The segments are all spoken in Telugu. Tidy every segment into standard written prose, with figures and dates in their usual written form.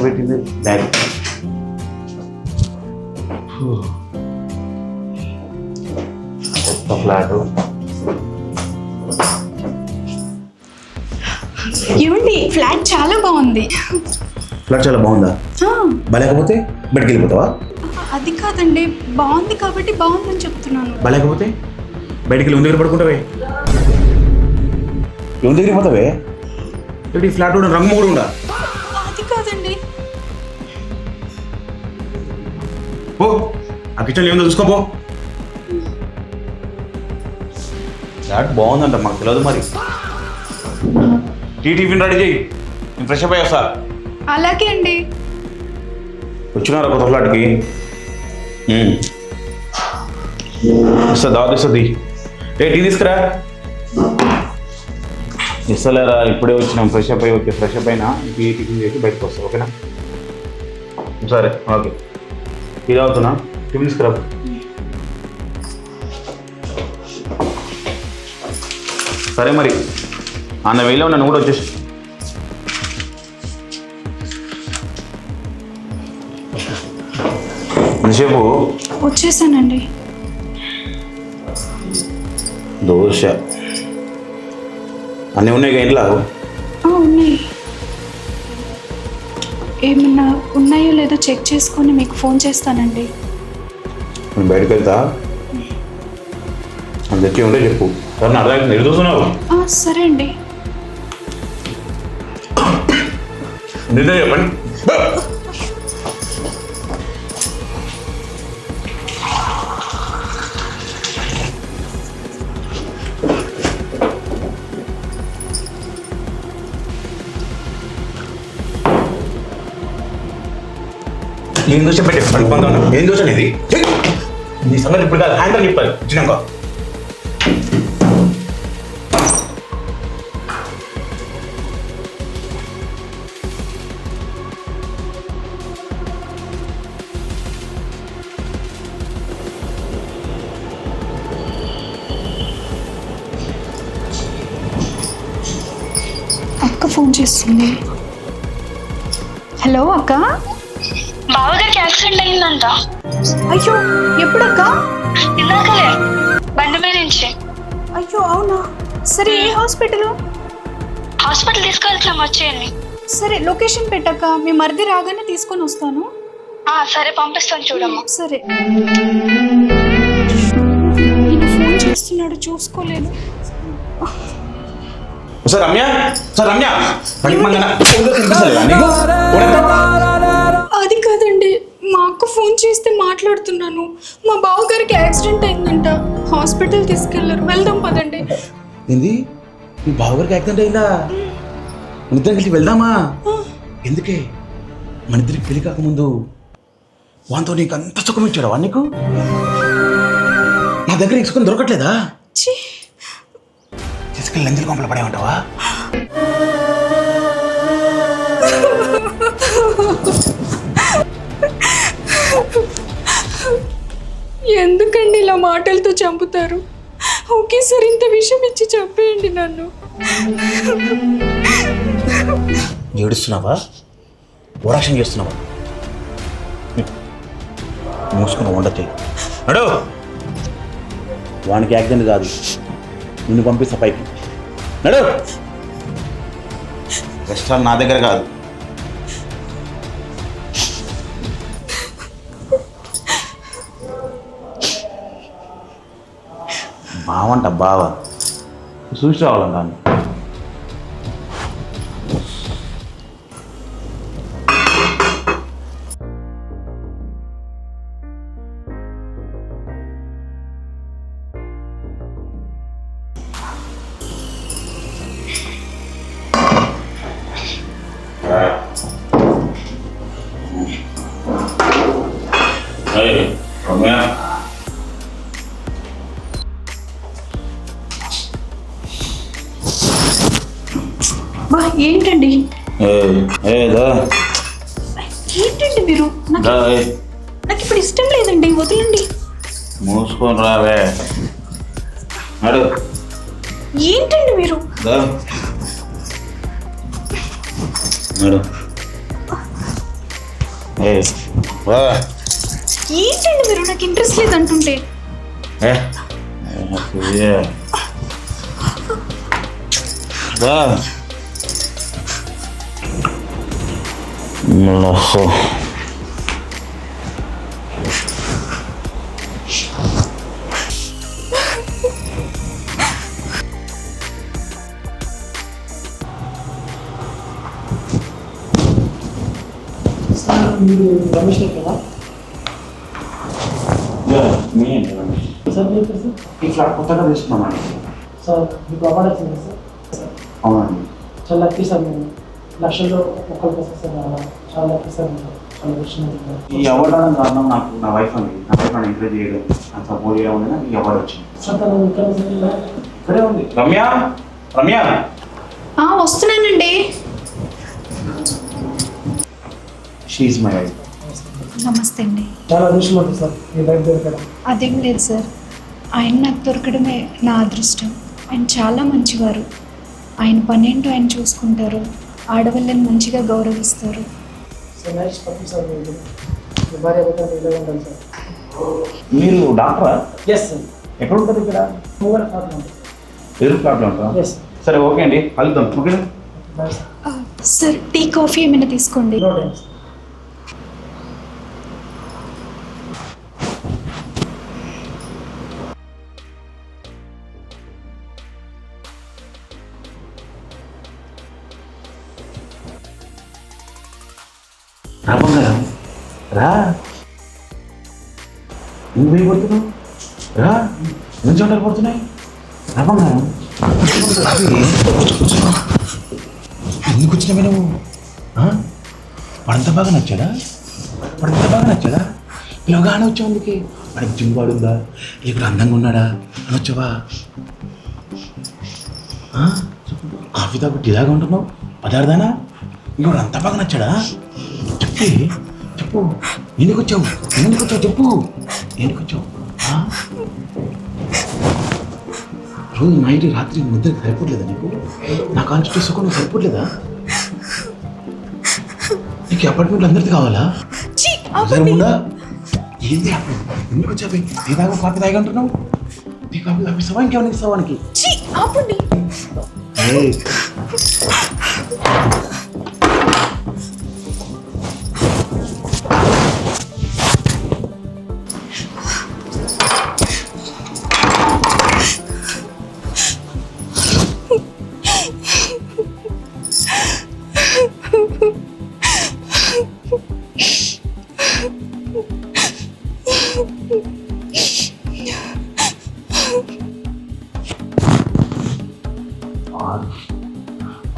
పెట్టింది బ్యాగ్. కొత్త ఫ్లాట్. ఏమండి ఫ్లాట్ చాలా బాగుంది. ఫ్లాట్ చాలా బాగుందా? బాలేకపోతే బయటికి వెళ్ళిపోతావా? అది కాదండి, బాగుంది కాబట్టి బాగుందని చెప్తున్నాను. బాలేకపోతే బయటికి వెళ్ళి దగ్గర పడుకుంటావే, ఎవరి దగ్గర పోతావే? ఇక్కడ ఫ్లాట్ కూడా రంగు కూడా ఉండా. అది కాదండి. ఓ ఆ కిచెన్ ఏముందో చూసుకోపో. ఫ్లాట్ బాగుందంట, మాకు తెలియదు మరి. టిఫిన్ రెడీ చేయి, నేను ఫ్రెష్ అప్ అయ్యి వస్తా. అలాగే అండి. వచ్చినారా కొత్త ఫ్లాట్కి? ఇస్తా, దావత్ ఇస్తుంది. టీ తీసుకురా. ఇస్తలేరా, ఇప్పుడే వచ్చినాం. ఫ్రెష్ అప్ అయ్యి ఓకే, ఫ్రెష్ అప్ అయినా టిఫిన్ చేసి బయటకు వస్తా, ఓకేనా? సరే ఓకే. టీ తాగుతున్నా, టిఫిన్ తీసుకురా. సరే మరి అన్న వేలో నన్ను కూడా వచ్చేసి. ఎంతసేపు? వచ్చేసానండి. దోశ అన్నీ ఉన్నాయి ఇంట్లో? ఉన్నాయి. ఏమన్నా ఉన్నాయో లేదో చెక్ చేసుకొని మీకు ఫోన్ చేస్తానండి. నేను బయటకు వెళ్తా, అని తెచ్చి ఉంటే చెప్పు. సార్ నా అర్థం ఎదురు చూస్తున్నావు? సరే అండి. నిజం చెప్పండి. ఏం దోశ పెట్టే పడిపోతాను? ఏం దోశ అనేది? నీ సంగతి ఇప్పుడు కాదు, హ్యాండల్ చెప్పాలి వచ్చినాక. అక్క ఫోన్ చేస్తుంది. హలో అక్క. బావగారికి యాక్సిడెంట్ అయిందంట. అయ్యో ఎప్పుడక్క? ఇందాకలే బండి మీద నుంచి. అయ్యో అవునా? సరే ఏ హాస్పిటల్? హాస్పిటల్ తీసుకెళ్తున్నాం, వచ్చేయండి. సరే లొకేషన్ పెట్టక్క, మీ మరిది రాగానే తీసుకొని వస్తాను. సరే పంపిస్తాను, చూడమ్మా. సరే. ఈయన ఫోన్ చేస్తున్నాడు, చూసుకోలేదు. సార్ రమ్య, సార్ రమ్య, అది కాదండి, మా అక్క ఫోన్ చేస్తే మాట్లాడుతున్నాను. మా బావగారికి యాక్సిడెంట్ అయిందంట, హాస్పిటల్ తీసుకెళ్లారు. వెళ్దాం పదండి. ఏంది, మీ బావగారికి యాక్సిడెంట్ అయిందా? మన ఇద్దరం కలిసి వెళ్దామా? ఎందుకే, మన ఇద్దరికి పెళ్లి కాకముందు వాంతో నీకు అంత సుఖం ఇచ్చాడు వా? నీకు నా దగ్గర నీకు సుఖం దొరకట్లేదా? తీసుకెళ్ళి లంజల కొంపలు పడేమంటావా? ఎందుకండి ఇలా మాటలతో చంపుతారు? ఒకేసారి ఇంత విషయం ఇచ్చి చంపేయండి నన్ను. ఏడుస్తున్నావా? ఓరాక్షన్ చేస్తున్నావా? మూసుకున్న ఉండొచ్చు. అడు, వానికి యాక్సిడెంట్ కాదు, నిన్ను పంపిస్తా పైకి. నడు. రెస్టారెంట్ నా దగ్గర కాదు. బావంట బావ, చూసి రావాలంటాను. ఏంటండి ఏంటండి మీరు? నాకు ఇప్పుడు ఇష్టం లేదండి, వదలండి. మూసుకొని రావే. అడు ఏంటండి మీరు? అడు ఏ వా. ఏంటండి మీరు నాకు ఇంట్రెస్ట్ లేదు అంటుంటే ఏ ఏ. వా. మళ్ళా. మీరు రమేష్ కదా సార్ మీరు సార్ ఈ ఫ్లాట్ కొత్తగా తీసుకున్నామండి. సార్ మీకు అవార్డు వచ్చింది సార్ అవునండి. చాలా లక్కీ సార్ మీరు లక్షల్లో ఒక్కరికి వస్తుంది సార్ చాలా లక్కీ సార్ మీరు చాలా వచ్చింది. ఈ అవార్డు రావడం కారణం నాకు నా వైఫ్ అండి. నా వైఫ్ అని ఎంకరేజ్ చేయడం అంత సపోర్ట్ చేయడం వల్ల నాకు ఈ అవార్డు వచ్చింది. సార్ తను ఇక్కడ ఇక్కడే ఉంది. రమ్య రమ్య వస్తున్నానండి. She's my wife. నమస్తే అండి. చాలా అదృష్టం ఉంటుంది సార్ మీ లైఫ్ దొరకడం. అదేం లేదు సార్, ఆయన నాకు దొరకడమే నా అదృష్టం. ఆయన చాలా మంచివారు. ఆయన పనేంటో ఆయన చూసుకుంటారు, ఆడవాళ్ళని మంచిగా గౌరవిస్తారు. సార్ నైస్ పప్పి సార్ మీరు మీ భార్య భర్తలు ఇలా ఉంటాను సార్. మీరు డాక్టరా? ఎస్ సార్ ఎక్కడ ఉంటారు ఇక్కడ? మూవర్ ప్రాబ్లం ఉంటుంది. వేరు ఫ్లాట్లో ఉంటారా? ఎస్ సరే ఓకే అండి, కలుద్దాం. Okay bye sir. Sir tea coffee ఏమైనా తీసుకోండి. No time sir. రా బంగారం రా. నువ్వు వేయి పడుతున్నావు రా. నుంచి వంటలు పడుతున్నాయి. రా బంగారం. ఎందుకు వచ్చినావే నువ్వు? వాడంత బాగా నచ్చాడా? వాడంత బాగా నచ్చాడా? పిల్లగానే వచ్చావు అందుకే. వాడికి జిమ్ వాడుందా లేకుండా అందంగా ఉన్నాడా అని వచ్చావా? కాఫీ తాగుట్టి ఇలాగా ఉంటున్నావు పదార్థానా? ఇంకోటి అంత బాగా నచ్చాడా? చెప్పి చెప్పు. ఎందుకు వచ్చావు? ఎందుకు వచ్చావు చెప్పు. ఎందుకు వచ్చావు? రోజు నైట్ రాత్రి నిద్రకి సరిపోట్లేదా నీకు? నా కాన్స్టిట్యూషన్ సుఖం నువ్వు సరిపోట్లేదా? నీకు అపార్ట్మెంట్ అందరిది కావాలా? ఉందా? ఏంది అప్పుడు ఎందుకు వచ్చావు? టీ తాగు కాఫీ తాగి అంటున్నావు. టీ కాఫీ తాపిస్తావా ఇంకేమైనా ఇస్తావా వానికి?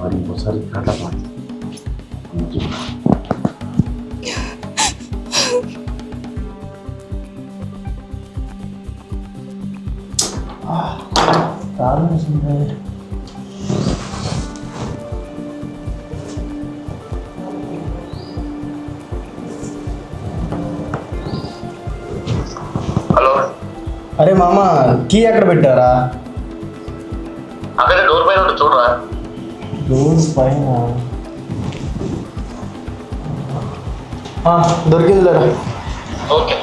और ఇంకోసారి అట్లా పాడు. హలో. అరే మామ కీ ఎక్కడ పెట్టారా? అక్కడే డోర్ పైన ఉంటుంది చూడరా. డోర్ పైన దొరికింది లేరా? ఓకే.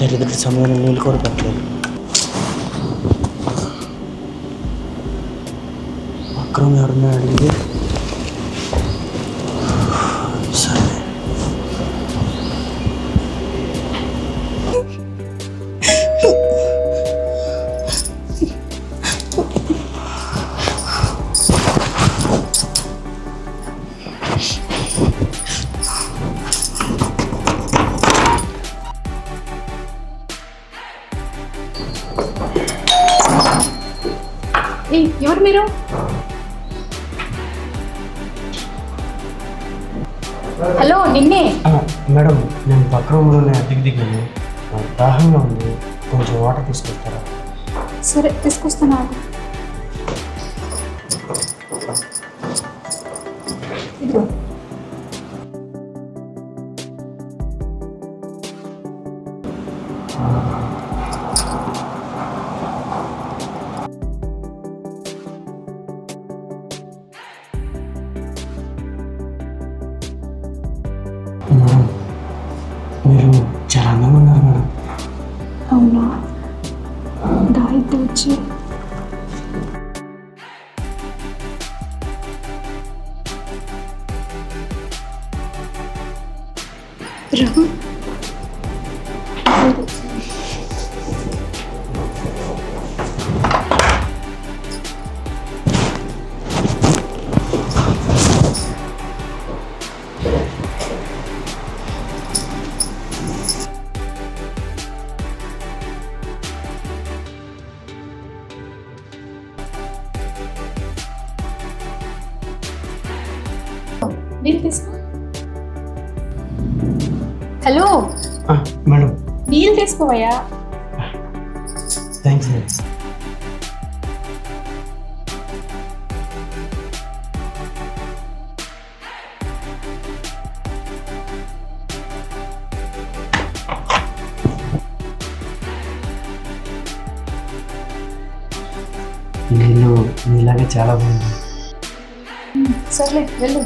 దరిద్ర సమయంలో నీళ్ళు కూడా పెట్టలేదు. అక్రమం ఎవరన్నా అడిగి సరే. ఎవరు మీరు? హలో నిన్నే. మేడం నేను పక్క రూమ్లోనే అద్దెకి దిగాను. దాహంగా ఉంది, కొంచెం వాటర్ తీసుకొస్తారా? సరే తీసుకొస్తాను ఆగు. ఇదిగో. మేడం మీరు చాలా అందంగా ఉన్నారు మేడం. అవునా, దాయితే వచ్చి రఘు. నీళ్ళు తీసుకో. హలో, మేడం నీళ్ళు తీసుకోవయ్యా. Thanks madam. నీళ్ళు నీలాగే చాలా బాగుంది. సర్లే వెళ్ళు.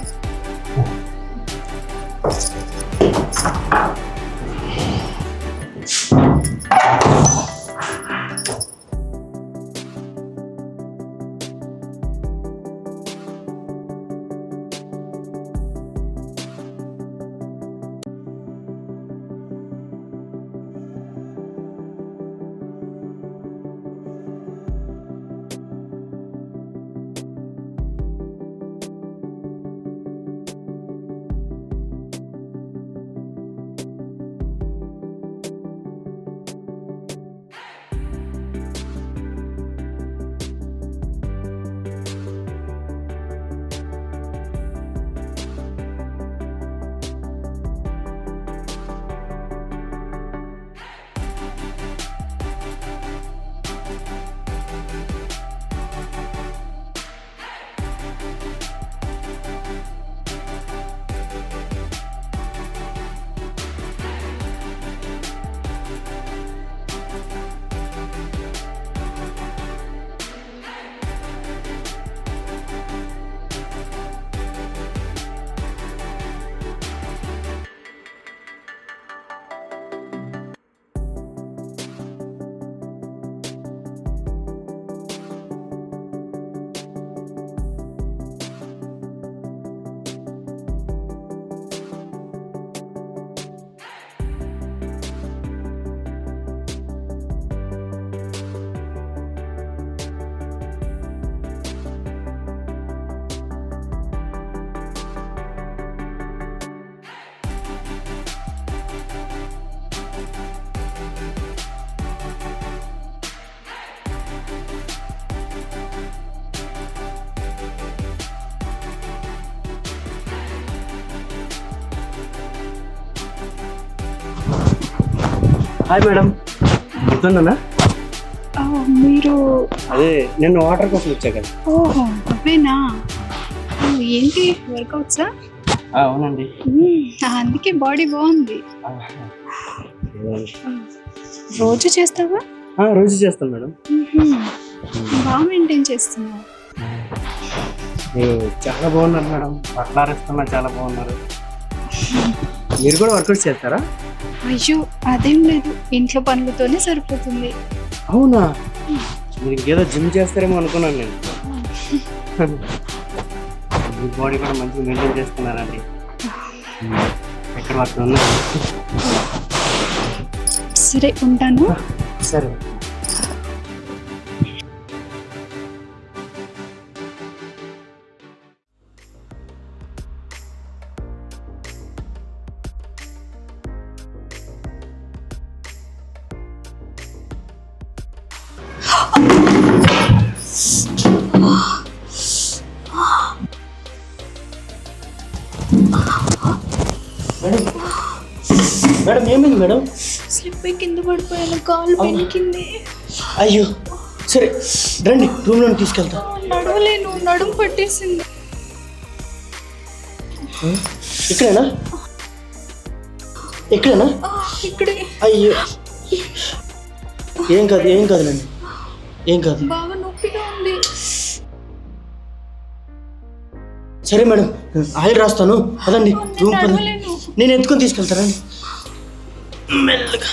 హాయ్ మేడం, గుర్తుందన్నా? మీరు అదే నేను వాటర్ కోసం వచ్చా కదా. ఓహో అవేనా? ఏంటి వర్కౌట్సా? అవునండి. అందుకే బాడీ బాగుంది. రోజు చేస్తావా? రోజు చేస్తాను మేడం. బాగా మెయింటైన్ చేస్తున్నావు. మీరు చాలా బాగున్నారు మేడం, పట్లారేస్తున్నా చాలా బాగున్నారు. మీరు కూడా వర్కౌట్ చేస్తారా? అయ్యో అదేం లేదు, ఇంట్లో పనులతోనే సరిపోతుంది. అవునా, మీరు ఇంకేదో జిమ్ చేస్తారేమో అనుకున్నాను నేను. మీ బాడీ కూడా మంచిగా మెయింటైన్ చేస్తున్నారండి. ఎక్కడ వర్క్ ఉన్నా. సరే ఉంటాను. సరే. మేడం ఏమైంది మేడం? స్లిప్ అయి కింద పడిపోయాను, కాలు పెనికింది. అయ్యో సరే రండి రూమ్లోకి తీసుకెళ్తా. నడవలేను, నడుము పట్టేసింది. ఇక్కడేనా? ఇక్కడేనా? ఇక్కడే. అయ్యో ఏం కాదులేండి, ఏం కాదు. బాగా నొప్పిగా ఉంది. సరే మేడం, ఆయిల్ రాస్తాను అదండి. రూమ్ పని నడవలేను. నేను ఎత్తుకొని తీసుకెళ్తానండి మెల్లగా.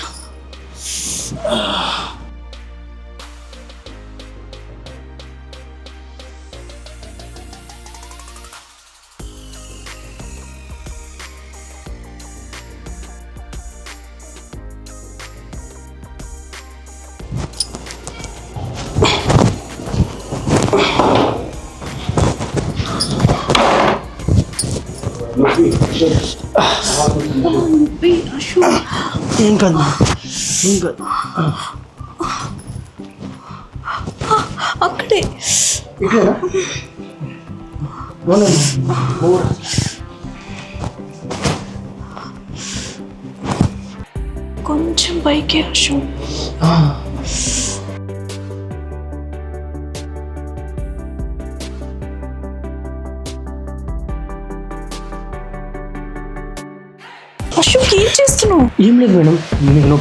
నొప్పి అశు. ఏం కాదు, ఏం కాదు. అక్కడే. ఇక్కడేనా? కొంచెం పైకి అశు. అశోక్ ఏం చేస్తున్నావు? ఏం లేదు మేడం, నేను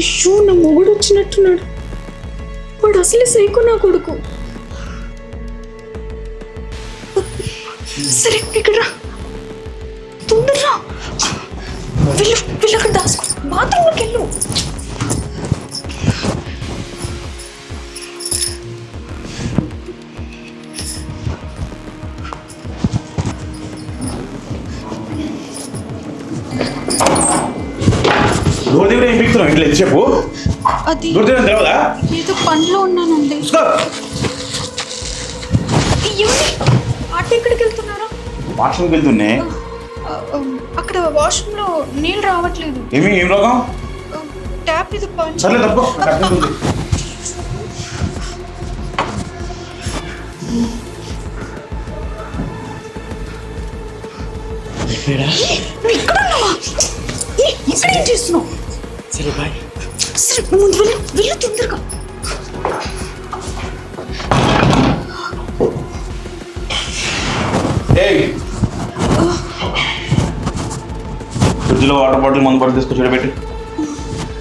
అయ్యో, నా మొగుడు వచ్చినట్టున్నాడు. వాడు అసలే సైకో నా కొడుకు. సరే ఇక్కడ రా, తొందరరా. వెళ్ళు అక్కడ దాసుకో, బాత్రూంలోకి వెళ్ళు. డోర్ దగ్గర ఏం పీకుతున్నావు ఇంట్లో ఎంతసేపు? అది డోర్ దగ్గర తెలవదా? ఏదో పనిలో ఉన్నానండి. అటు ఎక్కడికి వెళ్తున్నారా? వాష్రూమ్కి వెళ్తున్నే. అక్కడ వాష్రూమ్లో నీళ్ళు రావట్లేదు. ఏం రోగం? ట్యాప్ ఇది పని. సర్లే తప్ప అర్థమవుతుంది. ఇక్కడ ఏం చేస్తున్నావు? సరే బాయ్. సరే ముందు వెళ్ళు తొందరగా. ఫ్రిడ్జ్లో వాటర్ బాటిల్ మందు బాటిల్ తీసుకొచ్చి పెట్టి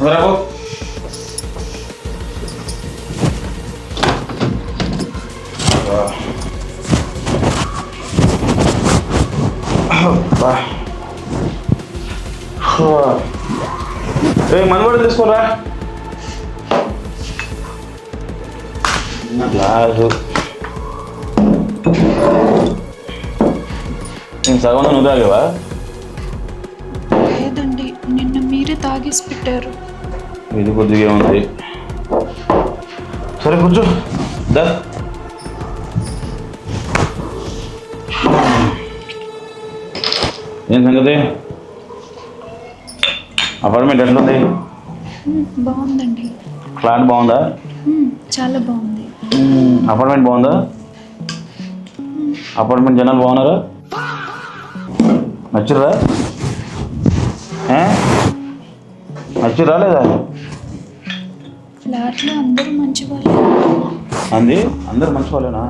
రాబో. మందు బాటిల్ తీసుకోరా. గ్లాసు సగం నువ్వు తాగేవా? లేదండి, నిన్న మీరే తాగేసి పెట్టారు. ఇది కొద్దిగా ఉంది. సరే కూర్చో దా. ఏం సంగతి? అపార్ట్మెంట్ ఎట్లుంది? బాగుందండి. ఫ్లాట్ బాగుందా? చాలా బాగుంది. అపార్ట్మెంట్ బాగుందా? అపార్ట్మెంట్ జనాలు బాగున్నారా? నచ్చురా? నచ్చురా లేదా? ఫ్లాట్లో అందరూ మంచి వాళ్ళు. అంది అందరు మంచి వాళ్ళేనా?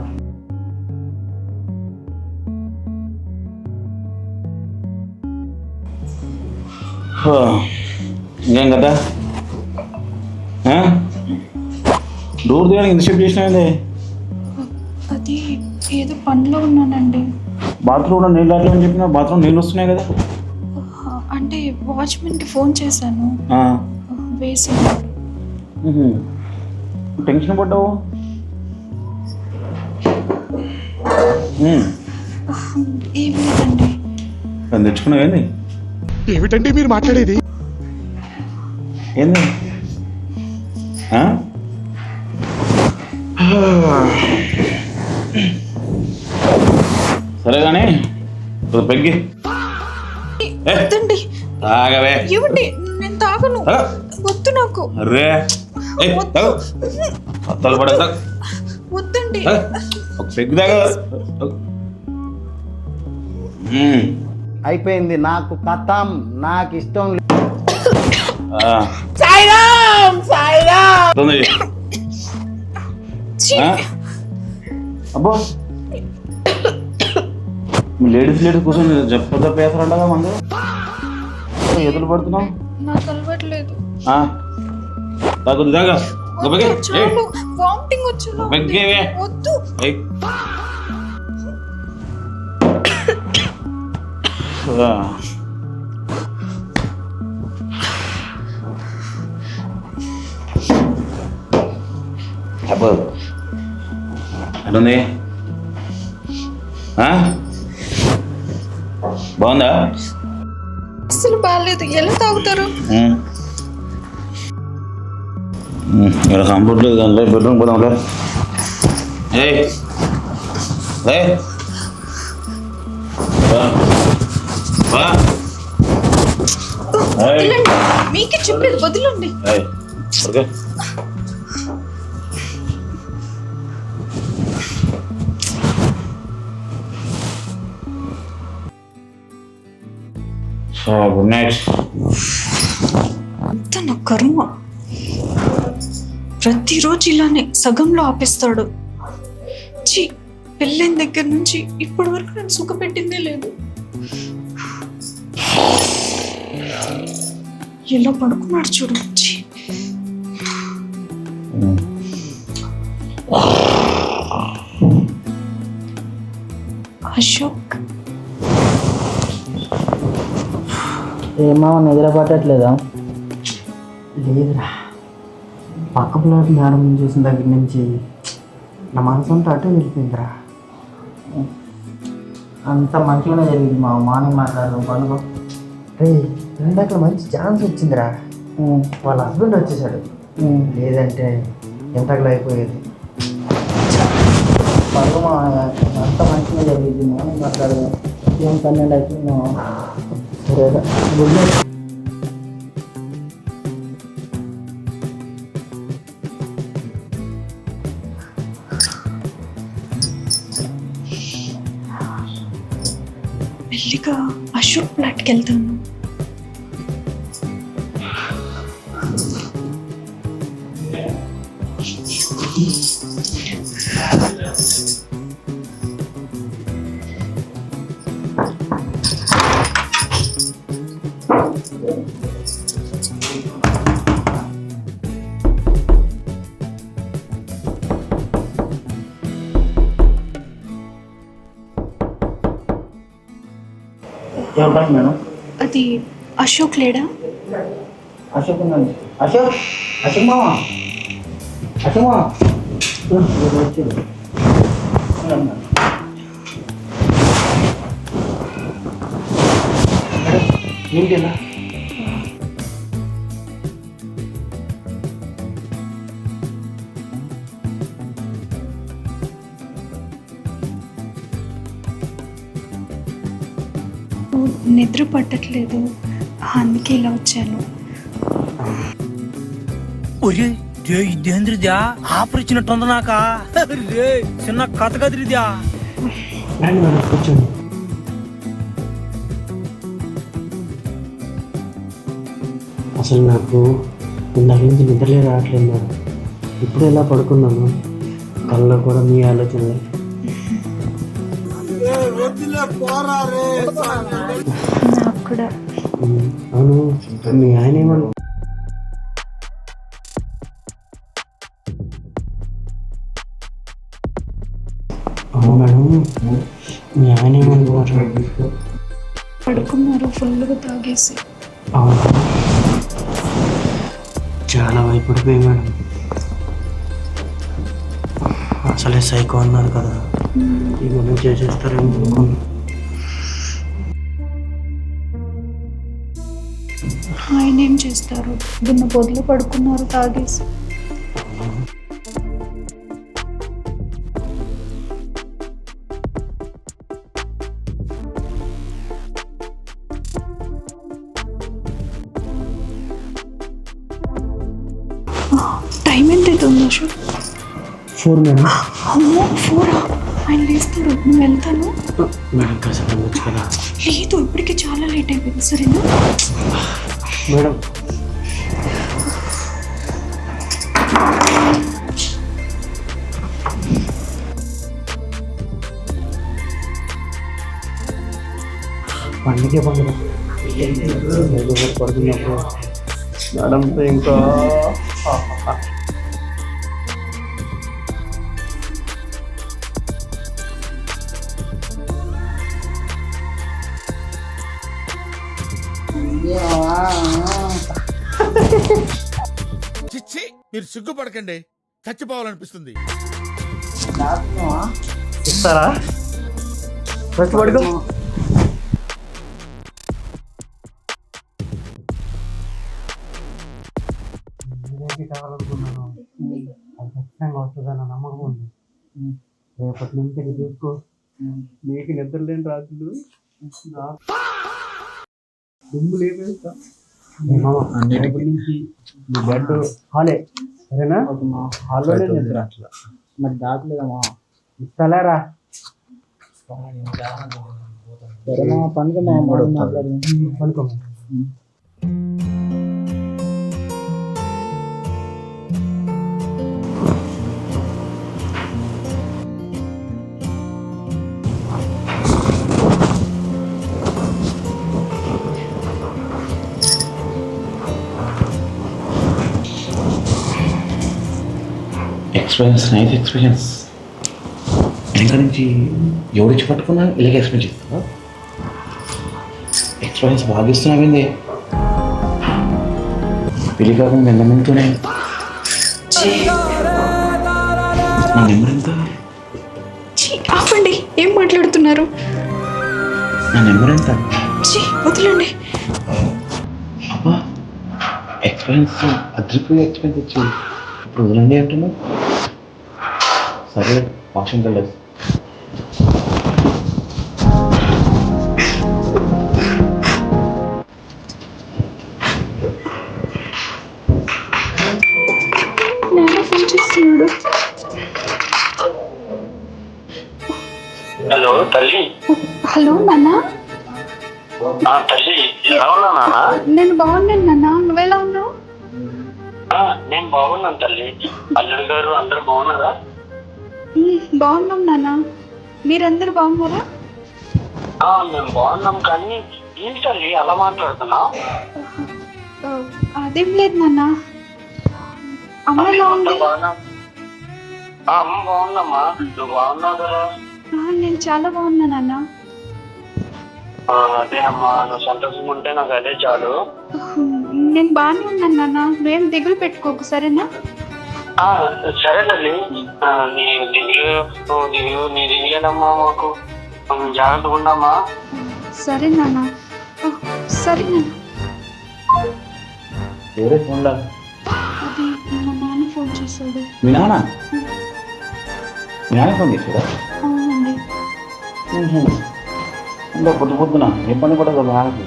ఇంకేం కదా? డోర్ దగ్గర ఇంతసేపు చేసినాయండి. అది ఏదో పనిలో ఉన్నానండి. బాత్రూంలో నీళ్ళు రావట్లేదని చెప్పిన, బాత్రూమ్ నీళ్ళు వస్తున్నాయి కదా. అంటే వాచ్మెన్కి ఫోన్ చేశాను, వేసి. టెన్షన్ పడ్డావు? ఏం లేదండి. దాన్ని తెచ్చుకున్నావు ఏంది? ఏమిటండి మీరు మాట్లాడేది? ఏంది? సరే కానీ పెగ్గి వద్దండి. తాగవే. ఏమండి, నేను తాగను. వద్దు నాకు. అర్రే అత్తలు పడతా. వద్దండి. ఒక పెగ్గు తాగ. అయిపోయింది, నాకు కథం, నాకు ఇష్టం లేదు. అబ్బో లేడీస్ కూర్చొని చెప్ప పేసరండగా మందు ఎదురు పడుతున్నావు. నాకు అలవాట్లేదు. తాగుద్ది దాగా వామిటింగ్ వచ్చేలా ఉంది. వద్దు. అబ్బో అటుంది బాగుందా? అసలు బాగాలేదు. ఎలా తాగుతారు? ఇక్కడ కంఫర్ట్ లేదు కానీ బెడ్రూమ్ పోదాం. మీకే చెప్పేది వదిలండి. Good night. అంత నా కర్మ. ప్రతిరోజు ఇలానే సగంలో ఆపేస్తాడు. ఛీ, పెళ్ళైన దగ్గర నుంచి ఇప్పటి వరకు నేను సుఖపెట్టిందే లేదు. ఎలా పడుకున్నాడు చూడు. ఛీ. అశోక్, ఏమో నిద్ర పట్టట్లేదా? లేదురా, పక్క ప్లాట్ మేడం చూసిన దగ్గర నుంచి నా మనసు అంతా అటే వెళ్ళిపోయిందిరా. అంత మంచిగానే జరిగింది. మా మార్నింగ్ మాట్లాడదాం పనుకో. రే, ఇందాక మంచి ఛాన్స్ వచ్చిందిరా. వాళ్ళ హస్బెండ్ వచ్చేసాడు. లేదంటే ఎంతకలు అయిపోయేది. పనుకో, అంత మంచిగా జరిగింది. మార్నింగ్ మాట్లాడదాం. ఏం 12 అయిపోయిందా? సరేరా, గుడ్ నైట్. మెల్లిగా అశోక్ ఫ్లాట్కి వెళ్తాను. ఎవరు మేడం? అది అశోక్ లేడా? అశోక్ ఉన్నాడు. అశోక్, అశోక్ మామ, అశోక్ మామ వచ్చాడు. ఏంటిలా? నిద్ర పట్టట్లేదు, అందుకే ఇలా వచ్చాను. ఇదేంద్రిద్యా ఆపరిచినట్టుంది నాక రే చిన్న కథ కదిరిద్యా. కూర్చోండి. అసలు నాకు ఇందాక నుంచి నిద్రలే రావట్లేదు మేడం. ఇప్పుడు ఎలా పడుకున్నాను, కళ్ళలో కూడా మీ ఆలోచనలే. నాకు కూడా. అవును, మీ ఆయన ఏమన్నా? అవును మేడం, మీ ఆయన ఏమనుకుంటున్నారు? పడుకున్నారు ఫుల్గా తాగేసి. అవును, చాలా భయపడిపోయి మేడం. అసలే సైకో అన్నారు కదా, ఇవన్నీ చేసేస్తారేమో అనుకున్నాను. ఆయన ఏం చేస్తారు, దున్న పొదలు పడుకున్నారు తాగేసి. టైం ఎంత అవుతుంది అశోక్? 4 మేడం. అమ్మో 4. ఆయన లేస్తాడు, నేను వెళ్తాను. మేడం కాసేపు ఉండొచ్చు కదా. లేదు, ఇప్పటికే చాలా లేట్ అయిపోయింది. సరేనా? మేడం పండుగ పడుతున్నప్పుడు మేడంతో ఇంకా చిచ్చి మీరు సిగ్గుపడకండి, చచ్చిపోవాలనిపిస్తుంది. ఇస్తారా వచ్చి పడుకో. నేనేంటి కావాలనుకున్నాను అది ఖచ్చితంగా వస్తుందన్న నమ్మకం ఉంది. రేపటి నుంచి ఇది చూసుకో. నీకు నిద్ర లేని రాత్రులు దుమ్ము లేపేస్తా. రేపటి నుంచి నీ బెడ్ హాలే, సరేనా? హాల్లోనే నిద్ర. మరి దాకలేదమ్మా. ఇస్తలేరా? సరేనా, పనుకోమా, పనుకో. Experience, nice experience. వెనక నుంచి ఎవడిచ్చి పట్టుకున్నా ఇలాగే ఎక్స్పీరియన్స్ చేస్తావా? ఎక్స్పీరియన్స్ బాగా ఇస్తున్నావేంది? పెళ్లి కాకుండా ఎంతమందితోనే. నా నెంబర్ ఎంత? ఆపండి, ఏం మాట్లాడుతున్నారు? నా నెంబర్ ఎంత? వదలండి. అబ్బా, ఎక్స్పీరియన్స్ అదిరిపోయి ఎక్స్పీరియన్స్ వచ్చింది. ఇప్పుడు వదలండి అంటున్నావు. సరే, వాషింగ్ కలర్స్. ఫోన్ చేస్తున్నాడు. హలో తల్లి. హలో నాన్న. తల్లి ఎలా ఉన్నా నాన్న? నేను బాగున్నాను నాన్న, నువ్వెలా ఉన్నావు? నేను బాగున్నాను తల్లి. అల్లుడు గారు అందరూ బాగున్నారా? బాగున్నాం నాన్న, మీరందరూ బాగున్నారా? మేము బాగున్నాం, కానీ ఏంటి తల్లి అలా మాట్లాడుతున్నా? అదేం లేదు నాన్న. అమ్మ ఎలా ఉంది? అమ్మ బాగున్నామ్మా, నువ్వు బాగున్నావు కదా? నేను చాలా బాగున్నా నాన్న. అదే అమ్మా, నువ్వు సంతోషంగా ఉంటే నాకు అదే చాలు. నేను బాగానే ఉన్నాను నాన్న, నువ్వేం దిగులు పెట్టుకోకు, సరేనా? సరే తల్లి, నీ దిగులేనమ్మా, మాకు జాగ్రత్తగా ఉండమ్మా. సరే నాన్న. సరే నాన్న. ఎవరే ఫోన్లో? అది మా నాన్న ఫోన్ చేశాడు. మీ నాన్న? మీ నాన్న ఫోన్ చేశాడా? అవునండి. ఇంకా పొద్దు పొద్దున ఏ పని కూడా నాన్నకి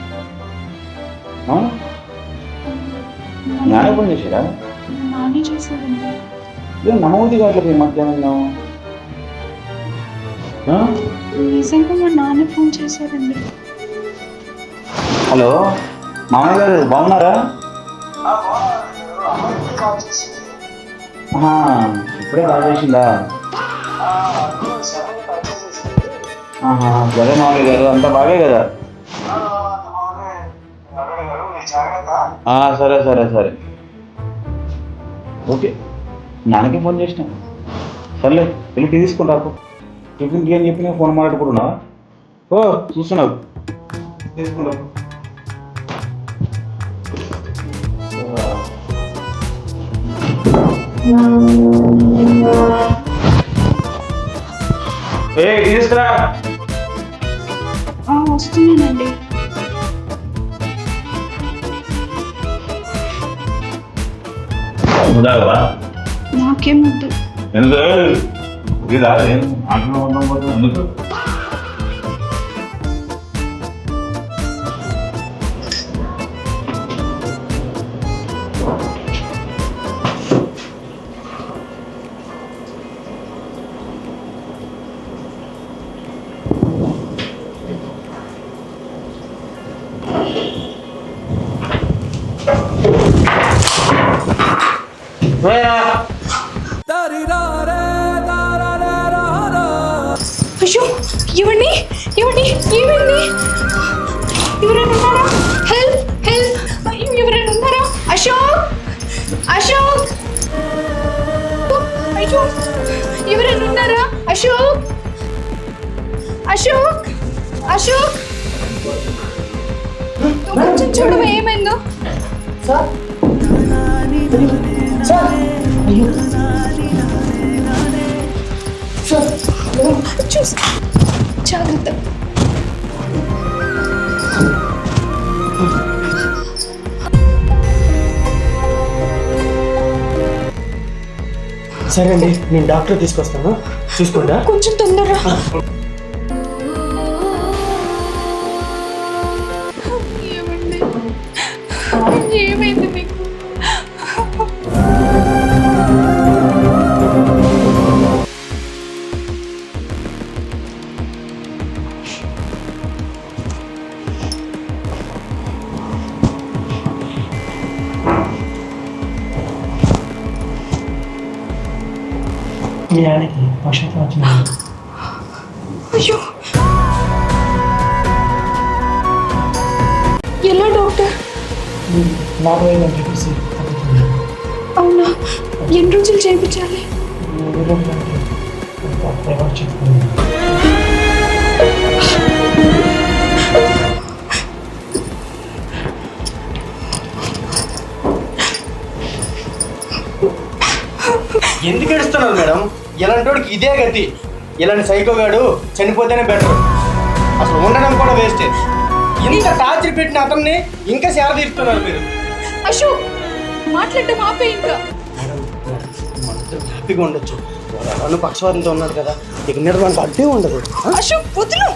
నాన్న ఫోన్ చేశాడా? నానే చేశాడండి. నమ్మవుది కావట్లేదు ఈ మధ్యాహ్నం. నిజంగా మా నాన్న ఫోన్ చేశాడండి. హలో మామయ్య గారు, బాగున్నారా? ఇప్పుడే కాల్ చేసిందా? సరే మామయ్య గారు, అంతా బాగే కదా? సరే సరే సరే, ఓకే. నాన్నకి ఫోన్ చేసిన. సర్లే, వెళ్ళి టీ తీసుకుంటా. టిఫిన్కి అని చెప్పి నేను ఫోన్ మాట్లాడుకుంటున్నావా? చూస్తున్నావు, తీసుకుంటావు. తీసుకురా. వస్తున్నానండి. నాకేం వద్దు. ఎందుకు? అయ్యో ఇవ్వండి ఇవ్వండి ఏమైంది? ఎవరైనా ఉన్నారా? Help help! అయ్యో ఎవరైనా ఉన్నారా? అశోక్ అశోక్! అయ్యో ఎవరైనా ఉన్నారా? అశోక్ అశోక్ అశోక్! నువ్వు కొంచెం చూడవా ఏమైందో? సార్ సార్ అయ్యో సార్ చూసి జాగ్రత్త. సరే అండి, నేను డాక్టర్ తీసుకొస్తాను, చూసుకోండా. కొంచెం తొందరగా. ఏమండి ఏమైంది మీకు? మీ ఆయనకి వర్షాలు వచ్చింది. అయ్యో ఎలా డాక్టర్? 40,000 చెప్పేసి తగ్గుతుంది. అవునా? ఎన్ని రోజులు చేయించాలి? చెప్తుంది. ఎందుకు ఏడుస్తున్నారు మేడం? ఇలాంటి వాడికి ఇదే గతి. ఇలాంటి సైకోగాడు చనిపోతేనే బెటర్, అసలు ఉండడం కూడా వేస్టే. ఇంత టార్చర్ పెట్టిన అతన్ని ఇంకా సేవ తీరుతున్నారు మీరు. అశోక్ మాట్లాడటం ఆపే ఇంకా. హ్యాపీగా ఉండొచ్చు, వాళ్ళు పక్షవాతంతో ఉన్నారు కదా, ఇక మీద మనకు అడ్డే ఉండదు. అశోక్ వదులు.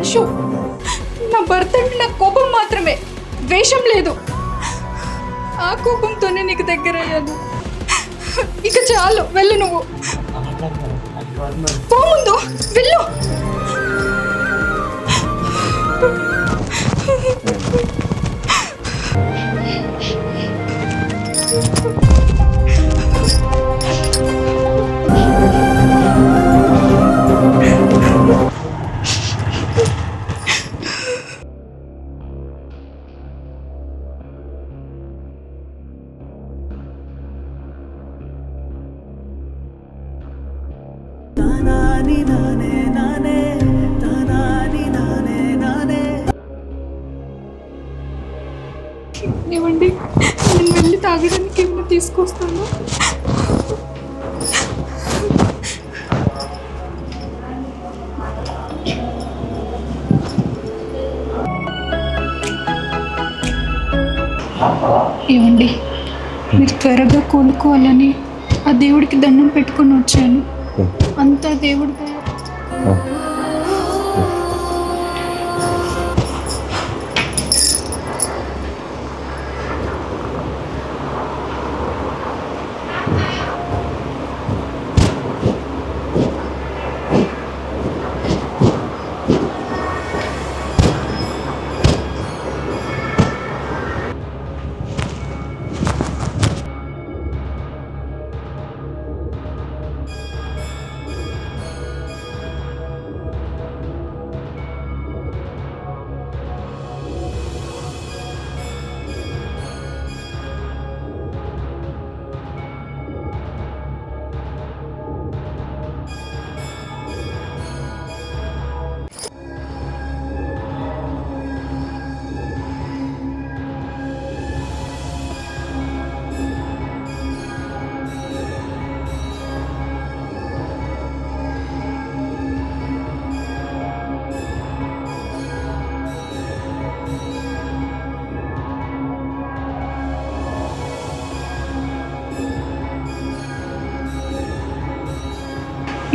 అశోక్ నా భర్త అంటే నాకు కోపం మాత్రమే, ద్వేషం లేదు. ఆ కోపంతోనే నీకు దగ్గర అయ్యాను. ఇక చాలు, వెళ్ళు నువ్వు. పో ముందు, వెళ్ళు. ఏమండి, నేను వెళ్ళి తాగడానికి ఏమైనా తీసుకొస్తాను. ఏమండి, మీరు త్వరగా కోలుకోవాలని ఆ దేవుడికి దండం పెట్టుకొని వచ్చాను. అంతా దేవుడి దయ.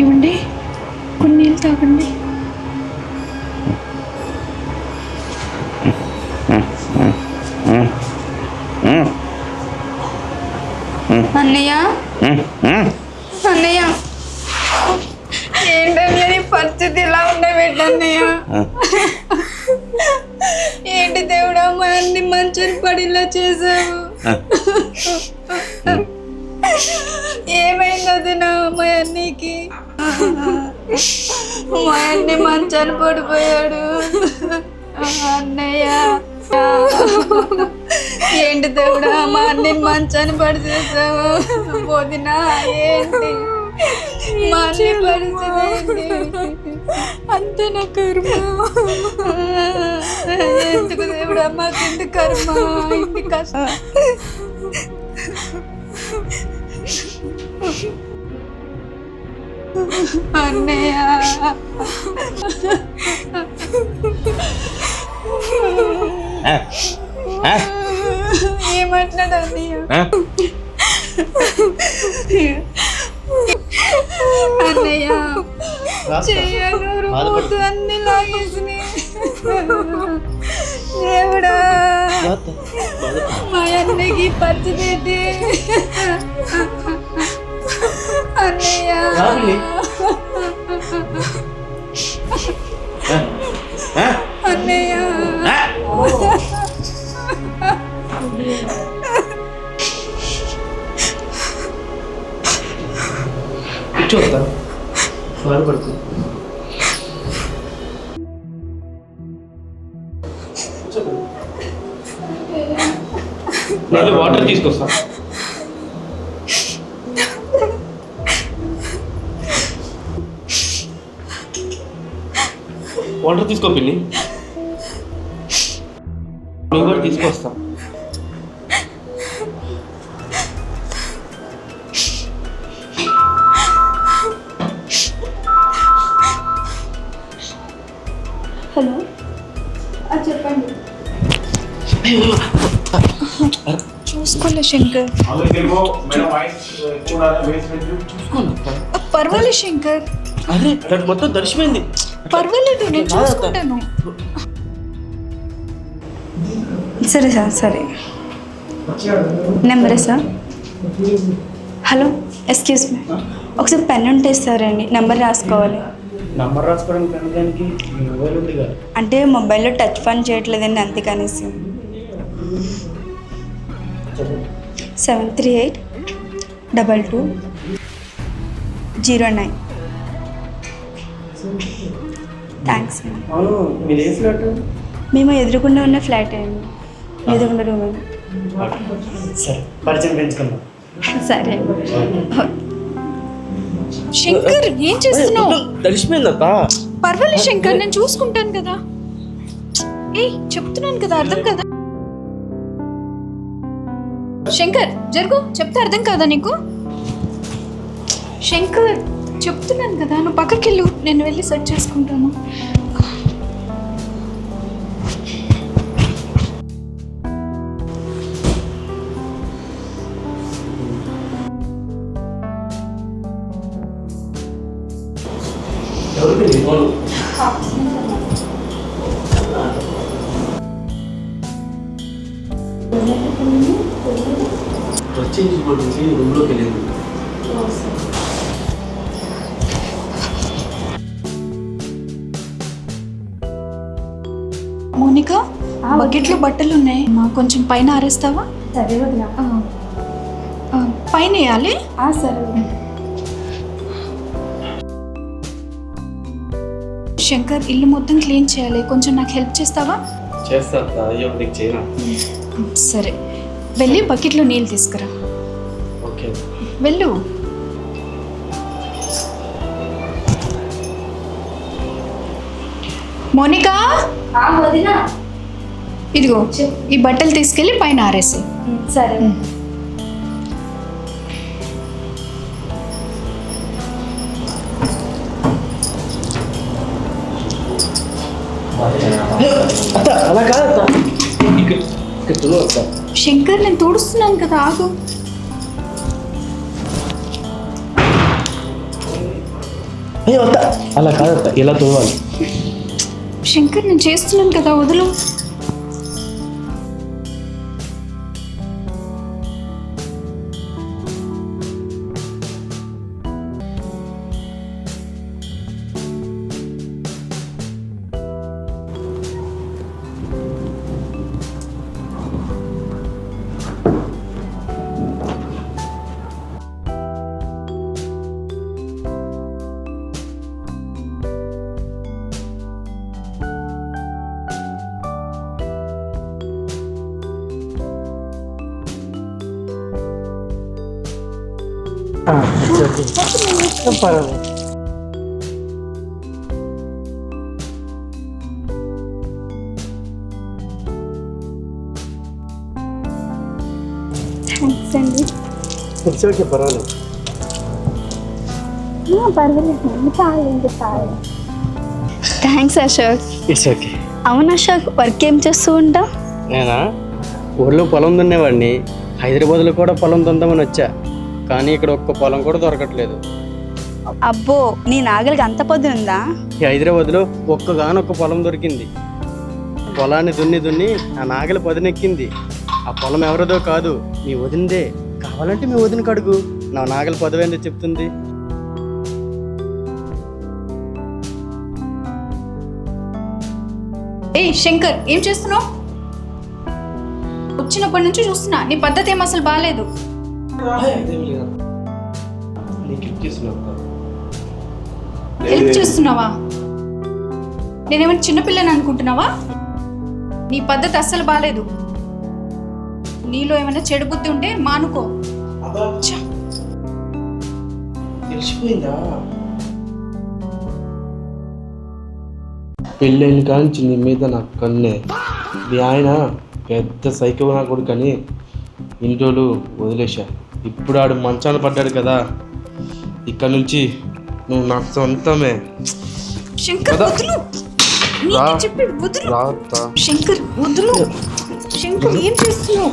ఇవ్వండి, కొన్ని నీళ్ళు తాగండి. అన్నయ్య అన్నయ్య, ఏంటన్నయ్య నీ పరిస్థితి ఇలా ఉండబెట్టన్నయ్య? ఏంటి దేవుడా, మనల్ని మంచిని పడిలా చేసావు? ఏమైంది వదిన మా అన్నయ్యకి? మా అన్నయ్య మంచాన్ని పడిపోయాడు. అన్నయ్య ఏంటి దేవుడా మా అన్నయ్య మంచాన్ని పడి చేసావు? వదిన ఏంటి మా అన్నయ్య పరిస్థితి ఏంటి? అంతే నా కర్మ. ఎందుకు దేవుడా మాకు ఇంటి కర్మ, ఇంటి కష్టం. అన్నయ్య ఏమంటున్నాడు అన్నయ్య? అన్నయ్య చెయ్యను పోతు అన్ని లాగేసి దేవుడా మా అన్నయ్యకి పరిస్థితి అన్నయ్య. అన్నయ్య కూర్చోతా బాధపడుతుంది. నేను వాటర్ తీసుకొస్తా. వాటర్ తీసుకో పిన్ని, నువ్వు కూడా తీసుకొస్తా. హలో చెప్పండి. చూసుకోలే శంకర్. పర్వాలేదు శంకర్. అరే నాకు మొత్తం దర్శమైంది. పర్వాలేదు నేను చూసుకుంటాను. సరే సార్, సరే. నెంబరే సార్. హలో, ఎక్స్క్యూజ్ మీ, ఒకసారి పెన్ ఉంటే ఇస్తారండి, నెంబర్ రాసుకోవాలి. నంబర్ రాసుకోవడానికి కనుక మొబైల్ ఉంది కదా. అంటే మొబైల్లో టచ్ ఫోన్ చేయట్లేదండి, అందుకనేసి. 7382209. థ్యాంక్స్ అండి. అవును, మీరు ఏ ఫ్లాట్? మేము ఎదురుకుండా ఉన్న ఫ్లాట్ అండి, ఎదురుకుండా రూమ్ అండి. సరే, పరిచయం పెంచుకుందాం. సరే. శంకర్ ఏం చేస్తున్నావు? దర్శమైందక్క. పర్వాలేదు శంకర్, నేను చూసుకుంటాను కదా. ఏ చెప్తున్నాను కదా, అర్థం కదా? శంకర్ జరుగు, చెప్తే అర్థం కాదా నీకు? శంకర్ చెప్తున్నాను కదా, నువ్వు పక్కకి వెళ్ళు, నేను వెళ్ళి సెట్ చేసుకుంటాను. వచ్చి రూమ్లోకి వెళ్ళింది. మోనిక, బకెట్లో బట్టలు ఉన్నాయి, కొంచెం పైన ఆరేస్తావా? సరే వదినా. పైన వేయాలి. సరే. శంకర్ ఇల్లు మొత్తం క్లీన్ చేయాలి, కొంచెం నాకు హెల్ప్ చేస్తావా? చేస్తా. అయ్యో నీకు చేయనా? సరే, వెళ్ళి బకెట్లో నీళ్ళు తీసుకురా. ఓకే, వెళ్ళు. మోనికా, వదినా. ఇదిగో ఈ బట్టలు తీసుకెళ్ళి పైన ఆరేసి. సరే. అలా కాదు. శంకర్ నేను తోడుస్తున్నాను కదా, ఆగు. అయ్యో అలా కాదత్త, ఇలా తోవాలి. శంకర్ నేను చేస్తున్నాను కదా, వదులు. పర్వాలేదు. థ్యాంక్స్ అండి. ఇట్స్ ఓకే, పర్వాలేదు. పర్వాలేదు, చాలు. థ్యాంక్స్ అశోక్. It's okay. అవును అశోక్, వర్క్ ఏం చేస్తూ ఉంటావు? నేనా ఊర్లో పొలం దున్నేవాడిని. హైదరాబాద్లో కూడా పొలం దుందామని వచ్చా, కానీ ఇక్కడ ఒక్క పొలం కూడా దొరకట్లేదు. అబ్బో, నీ నాగలికి అంత పొద్దు ఉందా? ఈ హైదరాబాద్లో ఒక్కగానొక్క పొలం దొరికింది. పొలాన్ని దున్ని ఆ నాగలి పదునెక్కింది. ఆ పొలం ఎవరిదో కాదు, మీ వదినదే. కావాలంటే మీ వదినకి అడుగు, నా నాగలి పదవేందో చెప్తుంది. ఏ శంకర్, ఏం చేస్తున్నావు? వచ్చినప్పటి నుంచి చూస్తున్నా, నీ పద్ధతి ఏం అసలు బాగాలేదు. హెల్ప్ చేస్తున్నావా? నేనేమైనా చిన్నపిల్లని అనుకుంటున్నావా? నీ పద్ధతి అస్సలు బాగాలేదు. నీలో ఏమైనా చెడు బుద్ధి ఉంటే మానుకో. ఛ! తెలిసిపోయిందా? పెళ్ళైన కాంచి నీ మీద నాకు కన్నే. మీ ఆయన పెద్ద సైకో నా కొడుకని ఇంటోళ్ళు వదిలేశా. ఇప్పుడు ఆడు మంచాన పడ్డాడు కదా, ఇక్కడ నుంచి నువ్వు నాకు సొంతమే. శంకర్ వదులు. నీకు చెప్పేది వదులు. శంకర్ వదులు. శంకర్ ఏం చేస్తున్నావు?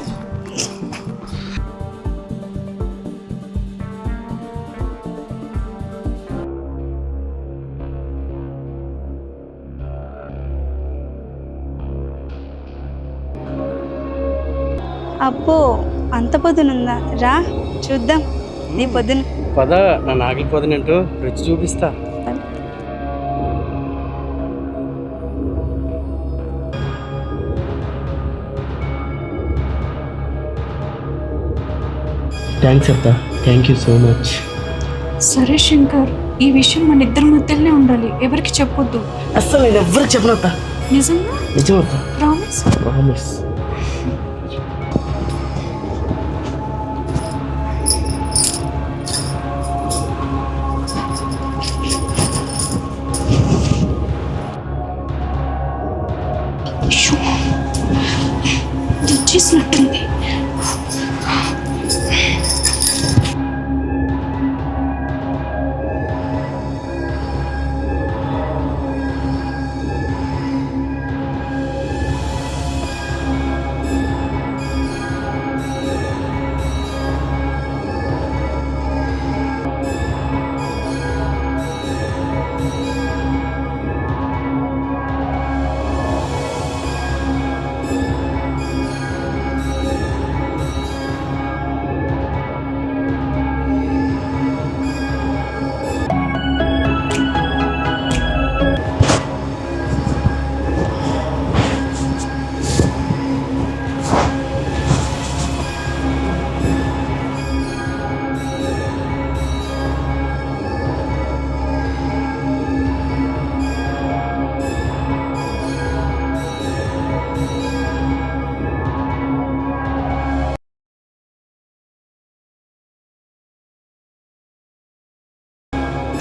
అబ్బో, అంత పొద్దునుందా? రా చూద్దాం నీ పొద్దున. పద, నా నాగలి పదునేంటో రుచి చూపిస్తా. థ్యాంక్స్ అత్త, థ్యాంక్ యూ సో మచ్. సరే శంకర్, ఈ విషయం మన ఇద్దరి మధ్యలోనే ఉండాలి, ఎవరికి చెప్పొద్దు. అస్సలు నేను ఎవ్వరికి చెప్పనత్తా. నిజంగా? నిజమత్తా, ప్రామిస్? ప్రామిస్. చేసినట్టుంది.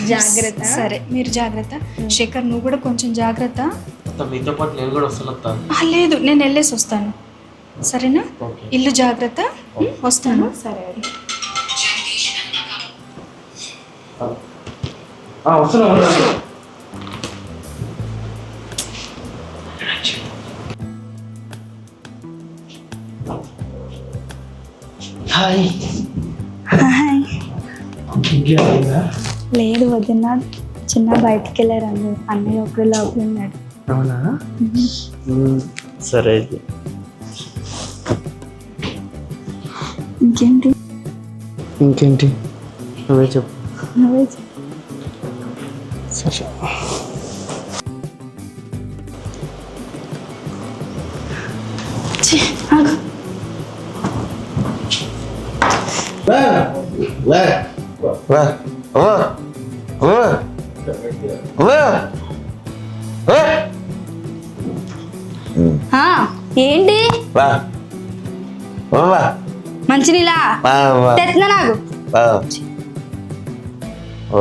జాగ్రత్త. సరే, మీరు జాగ్రత్త. శేఖర్, నువ్వు కూడా కొంచెం జాగ్రత్త. మీతో పాటు నేను కూడా వస్తాను. లేదు, నేను వెళ్ళేసి వస్తాను. సరేనా? ఇల్లు జాగ్రత్త. వస్తాను. సరే. హాయ్. హాయ్. లేదు వదిన, చిన్న బయటికి వెళ్ళారండి. అన్నయ్య ఒకరు లోపల ఉన్నాడు. అవునా? సరే అయితే. ఇంకేంటి? ఇంకేంటి నువ్వే చెప్పు. నువ్వే చెప్పు. సరే. ఏంటి మంచినీళ్ళ తెస్తున్నా నాకు. ఛీ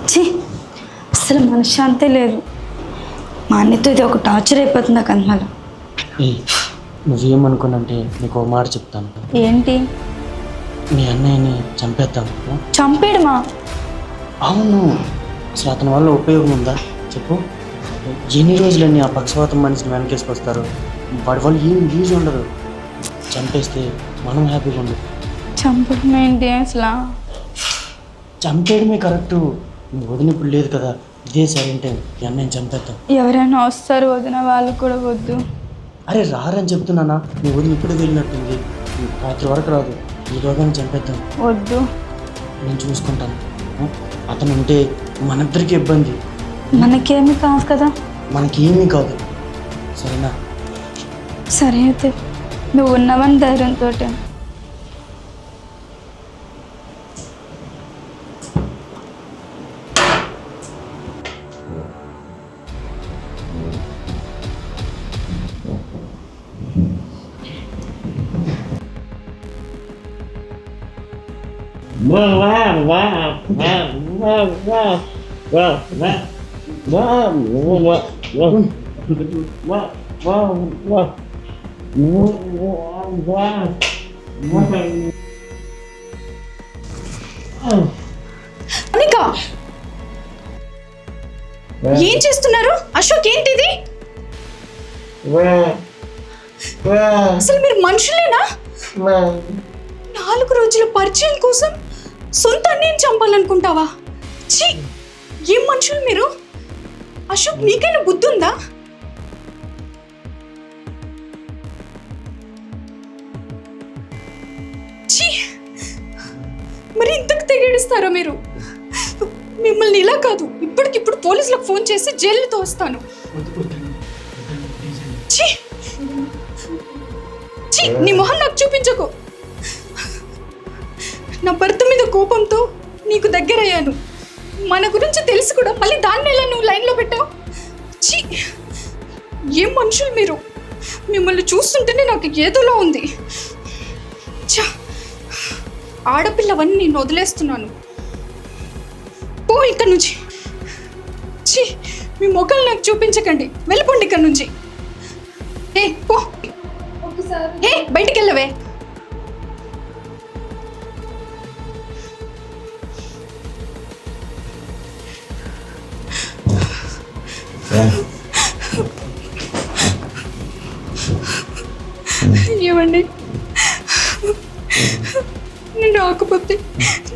ఛీ అసలు మనశ్శాంతే లేదు. మా అన్నతో ఇది ఒక టార్చర్ అయిపోతుంది నాకు అన్నమాట. నువ్వేమనుకున్నంటే నీకు ఒక మాట చెప్తాను. ఏంటి? మీ అన్నయ్యని చంపేద్దాం. చంపేయడమా? అవును. అసలు అతని వల్ల ఉపయోగం ఉందా చెప్పు? ఎన్ని రోజులన్నీ ఆ పక్షవాతం మనిషిని వెనకేసుకొస్తారు. వాడి వల్ల ఏం యూజ్ ఉండదు. చంపేస్తే మనం హ్యాపీగా ఉండదు. చంపడం ఏంటి అసలు? చంపేయడమే కరెక్టు. నువ్వు వదిన ఇప్పుడు లేదు కదా, ఇదే సరైన టైం. ఈ అన్నయ్యని చంపేద్దాం. ఎవరైనా వస్తారు వదిన, వాళ్ళు కూడా వద్దు. అరే రారని చెప్తున్నానా? నీ వదిన ఇప్పుడే వెళ్ళినట్టుంది. రాత్రి వరకు రాదు. ఈ రోగాన్ని చంపేద్దాం. వద్దు, నేను చూసుకుంటాను. అతను ఉంటే మనిద్దరికి ఇబ్బంది. మనకేమీ కాదు కదా. మనకేమీ కాదు, సరేనా? సరే అయితే నువ్వు ఉన్నావని ధైర్యంతో. అనిక, ఏం చేస్తున్నారు? అశోక్ ఏంటిది? అసలు మీరు మనుషులేనా? 4 రోజుల పరిచయం కోసం సొంత అన్నయ్యని చంపాలనుకుంటావా? ఛీ, ఏం మనుషులు మీరు? అశోక్, నీకైనా బుద్ధి ఉందా? ఛీ, మరి ఇంతకు తెగేడిస్తారా మీరు? మిమ్మల్ని ఇలా కాదు, ఇప్పటికిప్పుడు పోలీసులకు ఫోన్ చేసి జైలు తోస్తాను. ఛీ, ఛీ, నీ మొహం నాకు చూపించకు. నా భర్త మీద కోపంతో నీకు దగ్గరయ్యాను. మన గురించి తెలిసి కూడా మళ్ళీ దాన్ని ఎలా నువ్వు లైన్లో పెట్టావు? ఛీ, ఏం మనుషులు మీరు? మిమ్మల్ని చూస్తుంటేనే నాకు ఏదోలా ఉంది. ఛా, ఆడపిల్లవన్నీ నేను వదిలేస్తున్నాను. పో ఇక్కడ నుంచి. ఛీ, మీ మొక్కలు నాకు చూపించకండి. వెళ్ళిపోండి ఇక్కడ నుంచి. ఏ పో, ఏ బయటికి వెళ్ళవే. ఏమండి, నేను రాకపోతే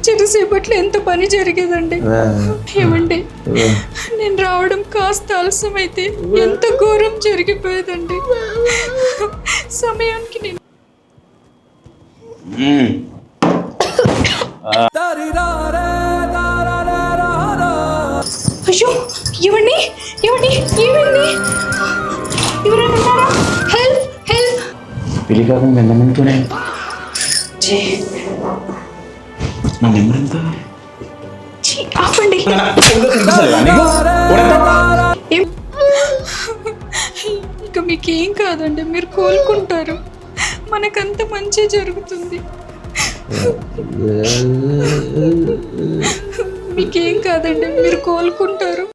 చిరుసేపట్లో ఎంత పని జరిగేదండి. ఏమండి, నేను రావడం కాస్త ఆలస్యమైతే ఎంత ఘోరం జరిగిపోయేదండి. సమయానికి నేను అయ్యో, ఇవ్వండి ఇవ్వండి, ఏమైంది? ఎవరైనా ఉన్నారా? Help help. పెళ్లి కాకుండా వెంటనే నా నెంబర్ ఎంత? ఆపండి. ఇక మీకేం కాదండి, మీరు కోలుకుంటారు. మనకంత మంచి జరుగుతుంది. మీకేం కాదండి, మీరు కోలుకుంటారు.